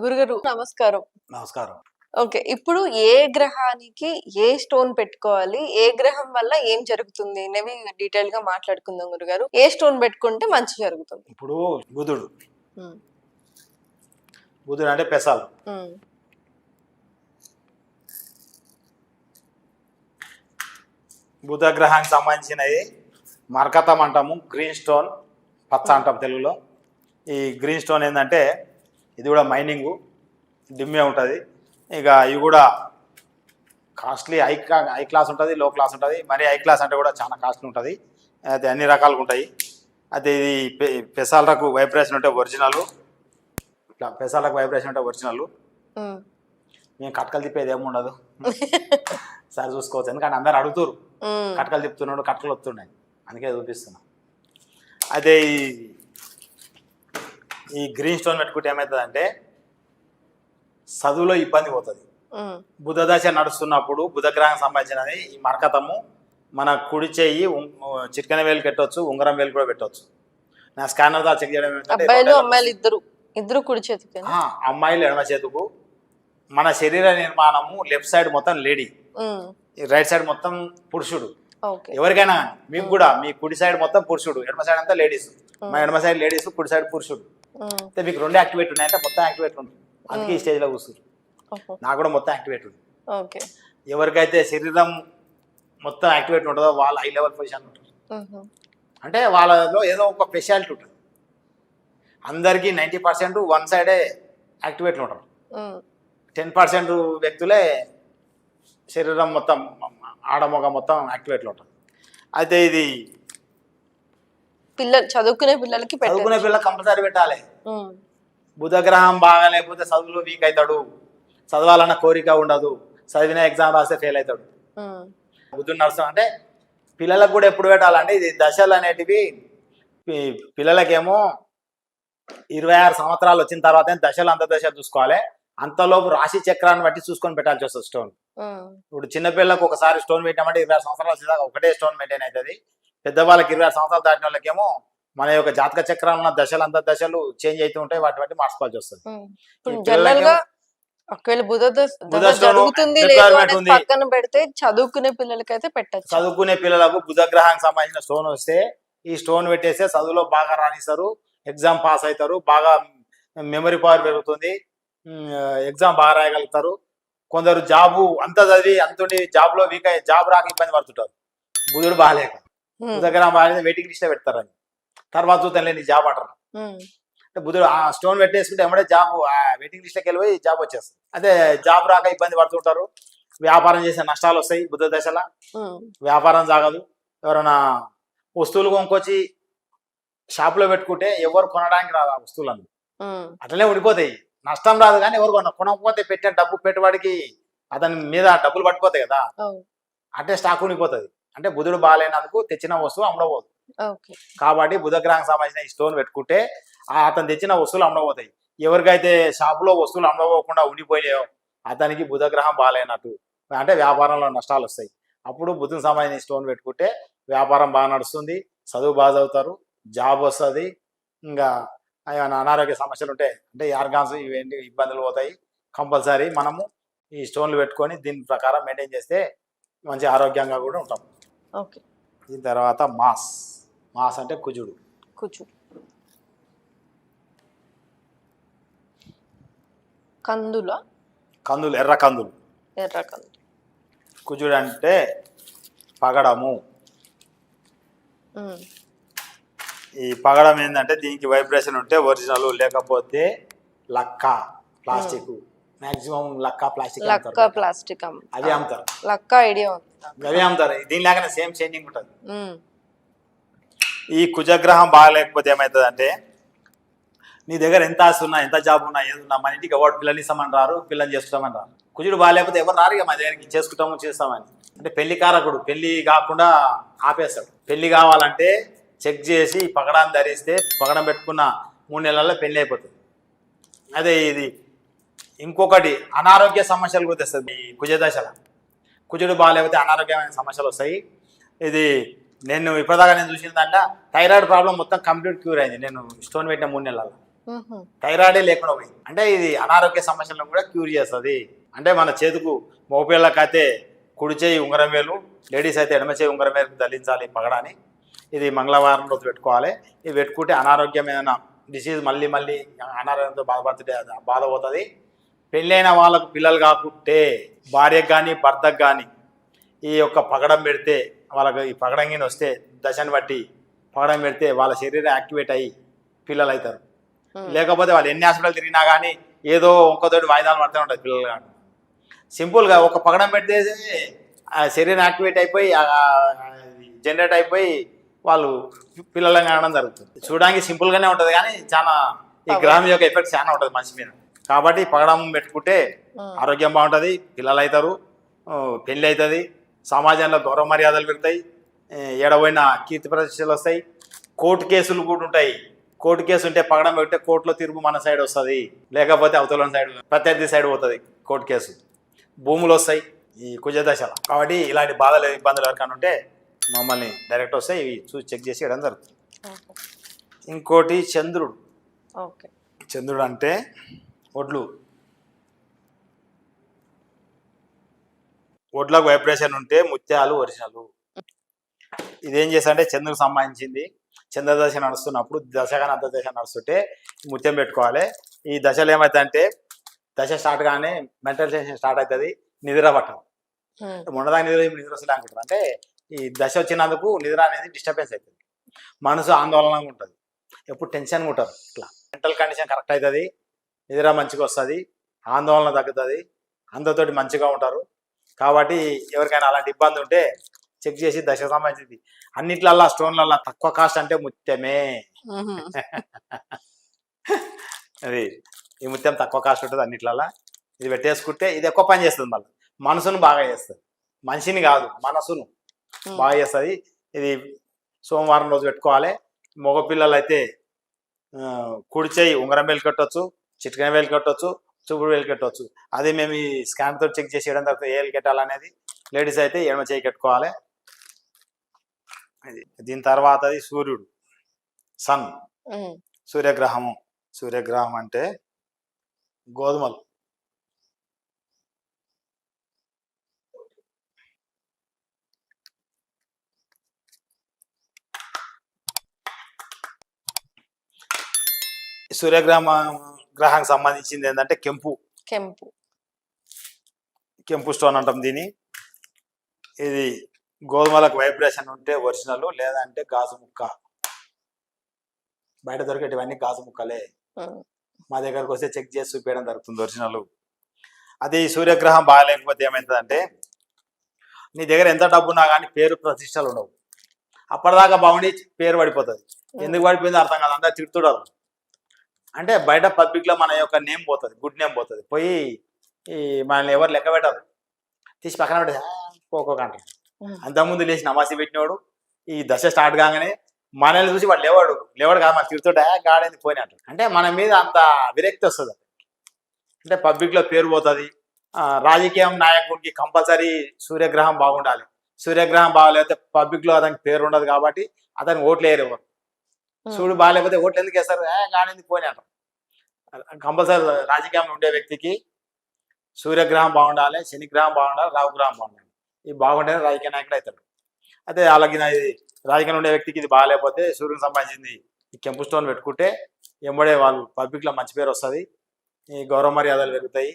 గురుగారు నమస్కారం. నమస్కారం. ఓకే. ఇప్పుడు ఏ గ్రహానికి ఏ స్టోన్ పెట్టుకోవాలి? ఏ గ్రహం వల్ల ఏం జరుగుతుంది? అనేవి డీటెయిల్‌గా మాట్లాడుకుందాం గురుగారు. ఏ స్టోన్ పెట్టుకుంటే మంచి జరుగుతుంది? ఇప్పుడు బుధుడు హ్మ్. బుధుడు అంటే పెసాలు. హ్మ్. బుధ గ్రహానికి సంబంధించినవి మరకతం అంటాము, గ్రీన్ స్టోన్ పచ్చ అంటాం తెలుగులో. ఈ గ్రీన్ స్టోన్ ఏంటంటే ఇది కూడా మైనింగు డిమ్మే ఉంటుంది. ఇక ఇవి కూడా కాస్ట్లీ హై క్లాస్ ఉంటుంది, లో క్లాస్ ఉంటుంది. మరి హై క్లాస్ అంటే కూడా చాలా కాస్ట్లీ ఉంటుంది. అయితే అన్ని రకాలుగా ఉంటాయి. అయితే ఇది పెసాలకు వైబ్రేషన్ ఉంటే ఒరిజినల్, ఇట్లా పెసాలకు వైబ్రేషన్ ఉంటే ఒరిజినల్. మేము కట్కలు తిప్పేది ఏమి ఉండదు. సరే చూసుకోవచ్చు, ఎందుకంటే అందరు అడుగుతారు కట్కలు తిప్పుతున్నాడు, కట్కలు వస్తున్నాయి, అందుకే చూపిస్తున్నా. అయితే ఈ గ్రీన్ స్టోన్ పెట్టుకుంటే ఏమవుతుందంటే చదువులో ఇబ్బంది పోతుంది. బుధ దశ నడుస్తున్నప్పుడు బుధగ్రహం సంబంధించినది ఈ మరకతము మన కుడి చెయ్యి చిట్కన వేలు పెట్టవచ్చు, ఉంగరం వేలు కూడా పెట్టవచ్చు. నా స్కానర్ దా చెక్ చేయడం ఏంటంటే ఇద్దరు కుడి చేతికి, అమ్మాయిలు ఎడమ చేతుకు. మన శరీర నిర్మాణము లెఫ్ట్ సైడ్ మొత్తం లేడీ, రైట్ సైడ్ మొత్తం పురుషుడు. ఎవరికైనా మీకు కూడా మీ కుడి సైడ్ మొత్తం పురుషుడు, ఎడమ సైడ్ అంతా లేడీస్. మా ఎడమ సైడ్ లేడీస్, కుడి సైడ్ పురుషుడు. అయితే మీకు రెండు యాక్టివేట్ ఉన్నాయంటే మొత్తం యాక్టివేట్ ఉంటుంది. అందుకే ఈ స్టేజ్లో కూర్చుంటారు. నాకు కూడా మొత్తం యాక్టివేట్ ఉంది. ఎవరికైతే శరీరం మొత్తం యాక్టివేట్ ఉంటుందో వాళ్ళు హై లెవెల్ పొజిషన్ ఉంటారు. అంటే వాళ్ళలో ఏదో ఒక స్పెషాలిటీ ఉంటుంది. అందరికీ 90% వన్ సైడే యాక్టివేట్లు ఉంటారు. 10% వ్యక్తులే శరీరం మొత్తం ఆడమొగ మొత్తం యాక్టివేట్లు ఉంటుంది. అయితే ఇది చదువుకునే పిల్లలకి కంపల్సరీ పెట్టాలి. బుధగ్రహం బాగా లేకపోతే చదువులో వీక్ అవుతాడు, చదవాలన్న కోరిక ఉండదు, చదివిన ఎగ్జామ్ రాస్తే ఫెయిల్ అవుతాడు. బుద్ధుడు నడుస్తాం అంటే పిల్లలకు కూడా ఎప్పుడు పెట్టాలంటే ఇది దశలు అనేటివి పిల్లలకేమో 26 సంవత్సరాలు వచ్చిన తర్వాత దశలు అంతర్దశ చూసుకోవాలి. అంతలోపు రాశి చక్రాన్ని బట్టి చూసుకొని పెట్టాల్సి వస్తుంది స్టోన్. ఇప్పుడు చిన్నపిల్లలకు ఒకసారి స్టోన్ పెట్టామంటే 26 సంవత్సరాలు వచ్చేదాకా ఒకటే స్టోన్ మెయింటైన్ అవుతుంది. పెద్దవాళ్ళకి 26 సంవత్సరాలు దాటిన వాళ్ళకేమో మన యొక్క జాతక చక్రాలు ఉన్న దశలు అంతర్దశలు చేంజ్ అవుతూ ఉంటాయి, వాటి బట్టి మార్చుకోవాల్సి వస్తుంది. పక్కన పెడితే చదువుకునే పిల్లలకైతే పెట్టచ్చు. చదువుకునే పిల్లలకు బుధగ్రహానికి సంబంధించిన స్టోన్ వస్తే ఈ స్టోన్ పెట్టేస్తే చదువులో బాగా రాణిస్తారు, ఎగ్జామ్ పాస్ అవుతారు, బాగా మెమరీ పవర్ పెరుగుతుంది, ఎగ్జామ్ బాగా రాయగలుగుతారు. కొందరు జాబు అంతా చదివి అంతుండి జాబ్ లో వీక్ అయ్యి జాబ్ రాక ఇబ్బంది పడుతుంటారు. బుధుడు బాగాలేక బుధగ్రహం బాగా వెయిటింగ్ లిస్ట్ పెడతారని, తర్వాత చూద్దాం లేని జాబ్ అంటారు. బుధుడు ఆ స్టోన్ పెట్టేసుకుంటే ఎమ్మడే జాబ్ వెయిటింగ్ లిస్ట్లోకి వెళ్ళిపోయి జాబ్ వచ్చేస్తుంది. అదే జాబ్ రాక ఇబ్బంది పడుతుంటారు, వ్యాపారం చేసే నష్టాలు వస్తాయి. బుధ దశలో వ్యాపారం సాగదు. ఎవరైనా వస్తువులు కొనుక్కొచ్చి షాపులో పెట్టుకుంటే ఎవరు కొనడానికి రాదు ఆ వస్తువులను, అట్లనే ఉండిపోతాయి. నష్టం రాదు కానీ ఎవరు కొనకపోతే పెట్టే డబ్బు పెట్టుబడికి అతని మీద డబ్బులు పట్టిపోతాయి కదా, అంటే స్టాక్ ఉండిపోతుంది. అంటే బుధుడు బాగాలేనందుకు తెచ్చిన వస్తువు అమ్మడబోదు. కాబట్టి బుధగ్రహం సంబంధించిన ఈ స్టోన్ పెట్టుకుంటే అతను తెచ్చిన వస్తువులు అమ్మడబోతాయి. ఎవరికైతే షాపులో వస్తువులు అమ్మడపోకుండా ఉండిపోయాయో అతనికి బుధగ్రహం బాగాలేనట్టు, అంటే వ్యాపారంలో నష్టాలు వస్తాయి. అప్పుడు బుధునికి సంబంధించిన స్టోన్ పెట్టుకుంటే వ్యాపారం బాగా నడుస్తుంది, చదువు బాగా చదువుతారు, జాబ్ వస్తుంది. ఇంకా ఏమైనా అనారోగ్య సమస్యలు ఉంటాయి అంటే ఆర్గాన్స్ ఇవేంటి ఇబ్బందులు పోతాయి. కంపల్సరీ మనము ఈ స్టోన్లు పెట్టుకొని దీని ప్రకారం మెయింటైన్ చేస్తే మంచి ఆరోగ్యంగా కూడా ఉంటాం. దీని తర్వాత మాస్ అంటే కుజుడు. కందులు ఎర్ర కందులు. కుజుడు అంటే పగడము. ఈ పగడం ఏంటంటే దీనికి వైబ్రేషన్ ఉంటే ఒరిజినల్, లేకపోతే లక్క ప్లాస్టిక్. మాక్సిమం లక్క ప్లాస్టిక్ అవి అమ్ముతారు. అవి అమ్ముతారు. దీనిలాగానే సేమ్ చేంజింగ్ ఉంటుంది. ఈ కుజగ్రహం బాగాలేకపోతే ఏమవుతుంది అంటే నీ దగ్గర ఎంత ఆస్తి ఉన్నా, ఎంత జాబ్ ఉన్నా, ఏదున్నా మన ఇంటికి ఎవరు పిల్లల్ని ఇస్తామని రారు, పిల్లల్ని చేసుకుంటామని రారు. కుజుడు బాగాలేకపోతే ఎవరు రారు ఇక మా దగ్గరికి చేసుకుంటాము చేస్తామని. అంటే పెళ్లి కారకుడు, పెళ్లి కాకుండా ఆపేస్తాడు. పెళ్లి కావాలంటే చెక్ చేసి పగడాన్ని ధరిస్తే పగడం పెట్టుకున్న 3 నెలల్లో పెళ్లి అయిపోతుంది. అదే ఇది ఇంకొకటి అనారోగ్య సమస్యలు కూడా తెస్తుంది. ఈ కుజదశలో కుజుడు బాగాలేకపోతే అనారోగ్యమైన సమస్యలు వస్తాయి. ఇది నేను ఇప్పటిదాకా నేను చూసిందంటే థైరాయిడ్ ప్రాబ్లం మొత్తం కంప్లీట్ క్యూర్ అయింది. నేను స్టోన్ పెట్టిన 3 నెలల్లో థైరాయిడే లేకుండా పోయింది. అంటే ఇది అనారోగ్య సమస్యలను కూడా క్యూర్ చేస్తుంది. అంటే మన చేతుకు మోపేళ్ళకైతే కుడి చేయి ఉంగరం వేలు, లేడీస్ అయితే ఎడమ చేయి ఉంగరం వేలు ధరించాలి పగడాని. ఇది మంగళవారం రోజు పెట్టుకోవాలి. ఇది పెట్టుకుంటే అనారోగ్యం ఏదైనా డిసీజ్ మళ్ళీ అనారోగ్యంతో బాధపడుతుంటే బాధ పోతుంది. పెళ్ళైన వాళ్ళకు పిల్లలు కాకుంటే భార్యకు కానీ భర్తకు కానీ ఈ యొక్క పగడం పెడితే వాళ్ళకి ఈ పగడం కింద వస్తే దశను బట్టి పగడం పెడితే వాళ్ళ శరీరం యాక్టివేట్ అయ్యి పిల్లలు అవుతారు. లేకపోతే వాళ్ళు ఎన్ని హాస్పిటల్ తిరిగినా కానీ ఏదో ఒక్కతోటి వాయిదాలు పడుతూ ఉంటుంది పిల్లలు కానీ. సింపుల్గా ఒక పగడం పెడితే ఆ శరీరం యాక్టివేట్ అయిపోయి జనరేట్ అయిపోయి వాళ్ళు పిల్లలను కావడం జరుగుతుంది. చూడడానికి సింపుల్గానే ఉంటుంది కానీ చాలా ఈ గ్రహం యొక్క ఎఫెక్ట్ చాలా ఉంటుంది మనిషి మీద. కాబట్టి పగడం పెట్టుకుంటే ఆరోగ్యం బాగుంటుంది, పిల్లలు అవుతారు, పెళ్ళి అవుతుంది, సమాజంలో గౌరవ మర్యాదలు పెడతాయి, ఏడబోయిన కీర్తి ప్రతిష్టలు వస్తాయి. కోర్టు కేసులు కూడా ఉంటాయి. కోర్టు కేసు ఉంటే పగడం పెడితే కోర్టులో తీర్పు మన సైడ్ వస్తుంది, లేకపోతే అవతల సైడ్ ప్రత్యర్థి సైడ్ పోతుంది కోర్టు కేసు. భూములు వస్తాయి ఈ కుజదశలో. కాబట్టి ఇలాంటి బాధలు ఇబ్బందులు ఎవరికైనా ఉంటే మమ్మల్ని డైరెక్ట్ వస్తాయి, ఇవి చూసి చెక్ చేసి ఇవ్వడం జరుగుతుంది. ఇంకోటి చంద్రుడు. చంద్రుడు అంటే ఒడ్లకు వైబ్రేషన్ ఉంటే ముత్యాలు ఒరిజినల్. ఇదేం చేస్తారంటే చంద్రుడికి సంబంధించింది. చంద్రదశ నడుస్తున్నప్పుడు దశగానే అంతర్దశ నడుస్తుంటే ముత్యం పెట్టుకోవాలి. ఈ దశలు ఏమవుతాయంటే దశ స్టార్ట్ గానే మెంటల్ టెన్షన్ స్టార్ట్ అవుతుంది, నిద్ర పట్టడం. మొన్నదాకా నిద్ర వస్తుంది అనుకుంటారు. అంటే ఈ దశ వచ్చినందుకు నిద్ర అనేది డిస్టర్బెన్స్ అవుతుంది, మనసు ఆందోళనగా ఉంటుంది, ఎప్పుడు టెన్షన్గా ఉంటారు. ఇట్లా మెంటల్ కండిషన్ కరెక్ట్ అవుతుంది, నిద్ర మంచిగా వస్తుంది, ఆందోళన తగ్గుతుంది, అందరితోటి మంచిగా ఉంటారు. కాబట్టి ఎవరికైనా అలాంటి ఇబ్బంది ఉంటే చెక్ చేసి దశ సంబంధించింది. అన్నిట్లల్లా స్టోన్లల్లా తక్కువ కాస్ట్ అంటే ముత్యమే. అది ఈ ముత్యం తక్కువ కాస్ట్ ఉంటుంది అన్నిట్లల్లా. ఇది పెట్టేసుకుంటే ఇది ఎక్కువ పని చేస్తుంది, మళ్ళీ మనసును బాగా చేస్తుంది, మనిషిని కాదు మనసును బాగా చేస్తుంది. ఇది సోమవారం రోజు పెట్టుకోవాలి. మగపిల్లలు అయితే కుడి చేయి ఉంగరం వేలు కట్టవచ్చు, చిటికన వేలు కట్టవచ్చు, చూపుడు వేలు కట్టవచ్చు. అది మేము ఈ స్కాన్ తోటి చెక్ చేసి ఇవ్వడం తర్వాత ఏ వేలు కట్టాలనేది. లేడీస్ అయితే ఎడమ చేయి కట్టుకోవాలి. దీని తర్వాత అది సూర్యుడు, సన్, సూర్యగ్రహము. సూర్యగ్రహం అంటే గోధుమలు. గ్రహానికి సంబంధించింది ఏంటంటే కెంపు స్టోన్ అంటాం దీన్ని. ఇది గోధుమలకు వైబ్రేషన్ ఉంటే ఒరిజినల్, లేదంటే గాజు ముక్క. బయట దొరికేటివన్నీ గాజు ముక్కలే. మా దగ్గరకు వస్తే చెక్ చేసి చూపించడం జరుగుతుంది ఒరిజినల్. అది సూర్యగ్రహం బాగాలేకపోతే ఏమవుతుందంటే నీ దగ్గర ఎంత డబ్బున్నా కానీ పేరు ప్రతిష్టలు ఉండవు. అప్పటిదాకా బాగుండి పేరు పడిపోతుంది. ఎందుకు పడిపోయిందో అర్థం కాదు, అందరు తిడుతున్నారు. అంటే బయట పబ్లిక్లో మన యొక్క నేమ్ పోతుంది, గుడ్ నేమ్ పోతుంది. పోయి ఈ మనల్ని ఎవరు లెక్క పెట్టరు, తీసి పక్కన పెట్టేసి పోకోకంటారు. అంతకుముందు లేచి నమాసి పెట్టినవాడు ఈ దశ స్టార్ట్ కాగానే మనల్ని చూసి వాడు లేవాడు కాదు, మన తిరుగుతుంటే గాడేది పోయిన అంటారు. అంటే మన మీద అంత విరక్తి వస్తుంది. అంటే పబ్లిక్లో పేరు పోతుంది. రాజకీయం నాయకుడికి కంపల్సరీ సూర్యగ్రహం బాగుండాలి. సూర్యగ్రహం బాగాలేకపోతే పబ్లిక్లో అతనికి పేరు ఉండదు, కాబట్టి అతనికి ఓట్లు వేయరు ఎవరు. సూర్యుడు బాగాలేకపోతే ఓట్లు ఎందుకు వేస్తారు, గాడేది పోయిన అంటారు. కంపల్సరీ రాజకీయంలో ఉండే వ్యక్తికి సూర్యగ్రహం బాగుండాలి, శనిగ్రహం బాగుండాలి, రాహుగ్రహం బాగుండాలి. ఇవి బాగుంటేనే రాజకీయ నాయకుడు అవుతాడు. అయితే అలాగే రాజకీయంలో ఉండే వ్యక్తికి ఇది బాగాలేకపోతే సూర్యునికి సంబంధించింది ఈ కెంపు స్టోన్ పెట్టుకుంటే ఎంబడే వాళ్ళు పబ్లిక్లో మంచి పేరు వస్తుంది, ఈ గౌరవ మర్యాదలు పెరుగుతాయి,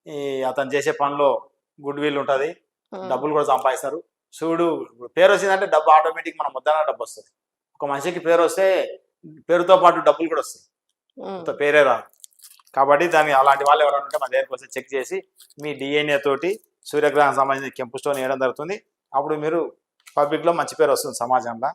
ఈ అతను చేసే పనిలో గుడ్ విల్ ఉంటుంది, డబ్బులు కూడా సంపాదిస్తారు. సూర్యుడు పేరు వచ్చిందంటే డబ్బు ఆటోమేటిక్ మన ముద్దన డబ్బు వస్తుంది. ఒక మనిషికి పేరు వస్తే పేరుతో పాటు డబ్బులు కూడా వస్తాయి, పేరే రాదు. కాబట్టి దాన్ని అలాంటి వాళ్ళు ఎవరైనా ఉంటే మన దగ్గరికి వస్తే చెక్ చేసి మీ DNA తోటి సూర్యగ్రహం సంబంధించిన కెంపు స్టోన్ వేయడం జరుగుతుంది. అప్పుడు మీరు పబ్లిక్లో మంచి పేరు వస్తుంది సమాజంలో.